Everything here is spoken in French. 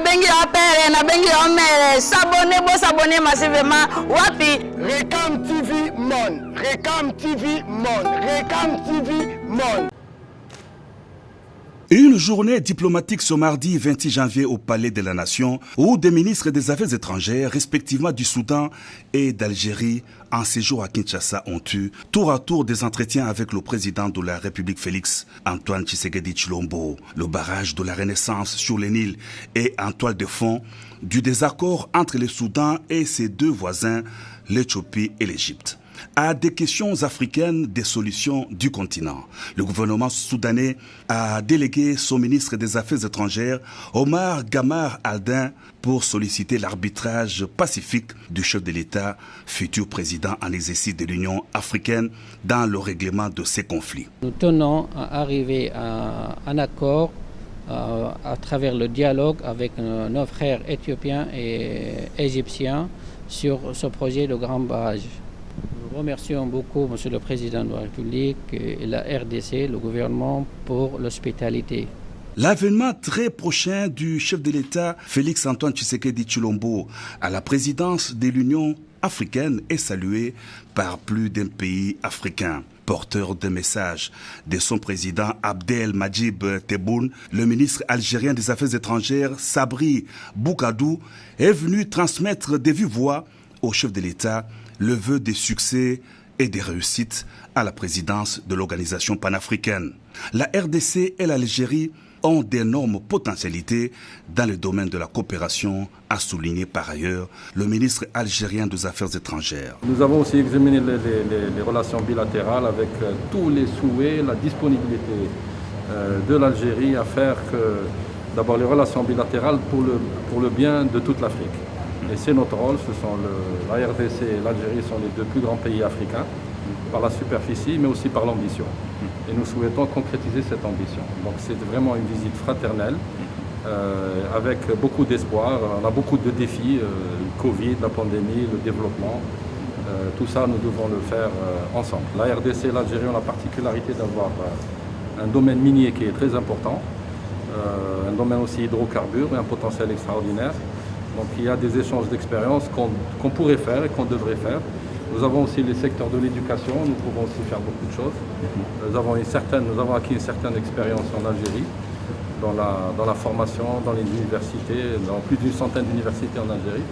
bengi opere na bengi omere s'abonner massivement wapi Recam TV Mon, Recam TV Mon, Recam TV Mon. Une journée diplomatique ce mardi 26 janvier au Palais de la Nation où des ministres des Affaires étrangères, respectivement du Soudan et d'Algérie, en séjour à Kinshasa ont eu tour à tour des entretiens avec le président de la République Félix Antoine Tshisekedi Tshilombo. Le barrage de la Renaissance sur le Nil est en toile de fond du désaccord entre le Soudan et ses deux voisins, l'Éthiopie et l'Égypte. À des questions africaines des solutions du continent. Le gouvernement soudanais a délégué son ministre des Affaires étrangères, Omar Gamar Aldin, pour solliciter l'arbitrage pacifique du chef de l'État, futur président en exercice de l'Union africaine, dans le règlement de ces conflits. Nous tenons à arriver à un accord à travers le dialogue avec nos frères éthiopiens et égyptiens sur ce projet de grand barrage. Nous remercions beaucoup Monsieur le Président de la République et la RDC, le gouvernement, pour l'hospitalité. L'avènement très prochain du chef de l'État, Félix Antoine Tshisekedi Tshilombo, à la présidence de l'Union africaine est salué par plus d'un pays africain. Porteur de messages de son président Abdel Majib Tebboune, le ministre algérien des Affaires étrangères Sabri Boukadou est venu transmettre de vive voix au chef de l'État le vœu de succès et de réussite à la présidence de l'organisation panafricaine. La RDC et l'Algérie ont d'énormes potentialités dans le domaine de la coopération, a souligné par ailleurs le ministre algérien des Affaires étrangères. Nous avons aussi examiné les relations bilatérales avec tous les souhaits, la disponibilité de l'Algérie à faire que d'abord les relations bilatérales pour le bien de toute l'Afrique. Et c'est notre rôle, la RDC et l'Algérie sont les deux plus grands pays africains, par la superficie, mais aussi par l'ambition. Et nous souhaitons concrétiser cette ambition. Donc c'est vraiment une visite fraternelle, avec beaucoup d'espoir. On a beaucoup de défis, le Covid, la pandémie, le développement. Tout ça, nous devons le faire ensemble. La RDC et l'Algérie ont la particularité d'avoir un domaine minier qui est très important, un domaine aussi hydrocarbures et un potentiel extraordinaire. Donc il y a des échanges d'expériences qu'on pourrait faire et qu'on devrait faire. Nous avons aussi les secteurs de l'éducation, nous pouvons aussi faire beaucoup de choses. Nous avons acquis une certaine expérience en Algérie, dans la formation, dans les universités, dans plus d'une centaine d'universités en Algérie.